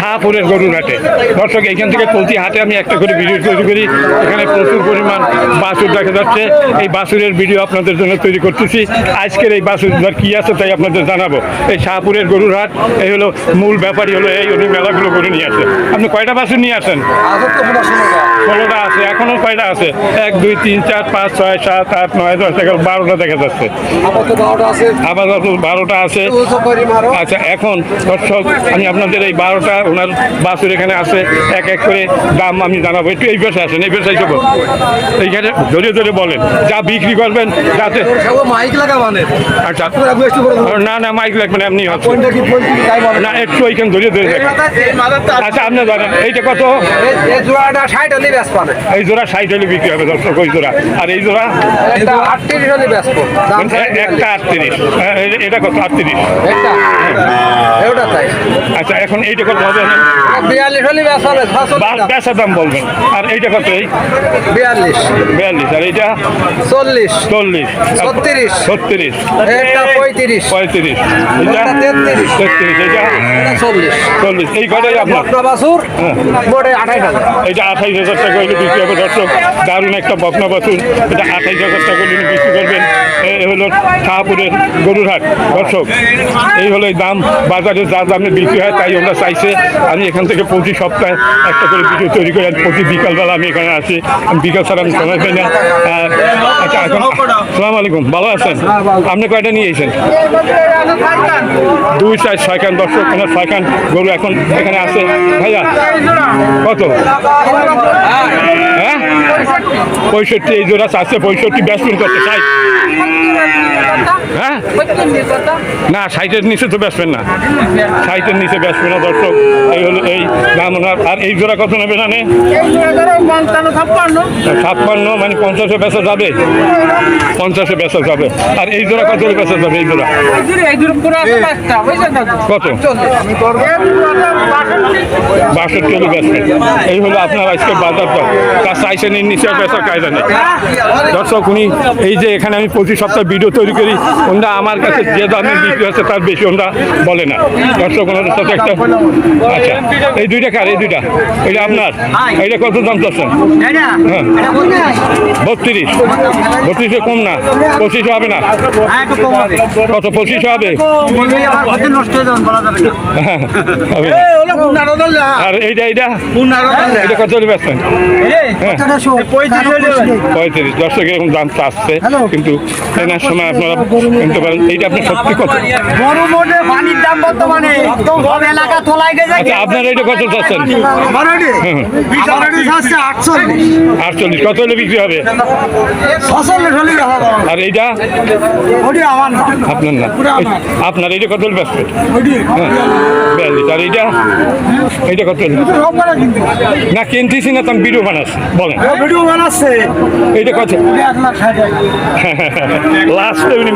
শাহপুরের গরুর হাটে। দর্শক, এইখান থেকে প্রতি হাটে আমি একটা করে ভিডিও তৈরি করি। এখানে প্রচুর পরিমাণ বাছুর দেখা যাচ্ছে। এই বাছুরের ভিডিও আপনাদের জন্য তৈরি করতেছি। আজকের এই বাছুর কী আছে তাই আপনাদের জানাবো। এই শাহপুরের গরুর হাট, এই হলো মূল ব্যাপারই হলো এই, উনি মেলাগুলো গরু নিয়ে আসেন। আপনি কয়টা বাছুর নিয়ে আসেন? 16টা আছে। এখনও কয়টা আছে? 1 2 3 4 5 6 7 8 9 10 11 12টা দেখা যাচ্ছে। আবার 12টা আছে। আচ্ছা, এখন দর্শক আমি আপনাদের এই 12টা ওনার বাছুর এখানে আছে, এক এক করে দাম আমি জানাবো। একটু এই পেশায় আসেন, এই পেশায় যাবো। এইখানে ধরে ধরে বলেন যা বিক্রি করবেন যাতে। আচ্ছা, না না মাইক লাগবে না, এমনি হচ্ছে না, একটু এইখানে ধরে ধরে দেখেন। আচ্ছা, আপনি ধরেন এইটা কত? এই জোড়া 60 হলে বিক্রি হবে দর্শক, ওই জোড়া। আর এই জোড়া একটা 38। এটা কত? 38। আচ্ছা, এখন এইটা কত হবে? 42 বেচা দাম বলবেন। আর এইটা কত? এই 42। আর এইটা 40। 36। 35। এটা 33। এটা 40। এই কটাই আপনার বাছুর? এইটা 28,000 টাকা হলে বিক্রি হবে দর্শক। দারুণ একটা বকনা বাছুর, এটা 28,000 টাকা হলে বিক্রি করবেন। এই হলো শাহপুরের গরুর হাট দর্শক। এই হলো দাম, বাজারে যা দামে বিক্রি হয় তাই আমরা চাইছে। আমি এখান থেকে প্রতি সপ্তাহে একটা করে ভিডিও তৈরি করি। প্রতি বিকালবেলা আমি এখানে আসি, আমি বিকাল ছাড়া আমি সময় পাই না। আচ্ছা, এখন সালাম আলাইকুম, ভালো আছেন? আপনি কয়টা নিয়ে এসেছেন? 2 4 6 খান দর্শক, ওনার 6 খান গরু এখন এখানে আছে। ভাইয়া কত? হ্যাঁ 65। এই জোড়া আছে 65। বেচবেন কত? 60? হ্যাঁ না, 60-এর নিচে তো বেচবেন না, 60-এর নিচে বেচবেন না দর্শক। এই হলো এই দাম ওনার। আর এই জোড়া কত নেবে? জানে 56, মানে 50-এ বেচা যাবে, 50-এ বেচা যাবে। আর এই জোড়া কত বেচা যাবে? এই জোড়া কত? 62 বেচবেন। এই হলো আপনার আজকে বাজার দর। তার চাইছেন এর নিচে বেচার কায়দা নেই দর্শক। উনি এই যে এখানে আমি প্রতি সপ্তাহে ভিডিও তৈরি করি, ওনারা আমার কাছে যে দামে বিক্রি হচ্ছে তার বেশি ওনারা বলে না দর্শক। ওনাদের সাথে একটা আচ্ছা, এই দুইটা কার? এই দুইটা এটা আপনার? এইটা কত দাম চাচ্ছেন? হ্যাঁ 32। 32 কম না? 25 হবে না? কত? 25 হবে? আর এইটা এইটা এটা কত বেচছেন? 35। দর্শক এরকম দাম চাচ্ছে, কিন্তু কেনার সময় আপনারা কিনতে পারেন। এইটা আপনার সত্যি কত? আচ্ছা, আপনার এইটা কত চাচ্ছেন? 48। কত হলে বিক্রি হবে? আর এইটা আপনার না? আপনার এইটা কত হলে বেচবেন? হ্যাঁ 42। আর এইটা এইটা কত হলে? না কিনতেছি না, তো আমি ভিডিও বানাচ্ছি। বলেন এইটা কত? লাস্টে উনি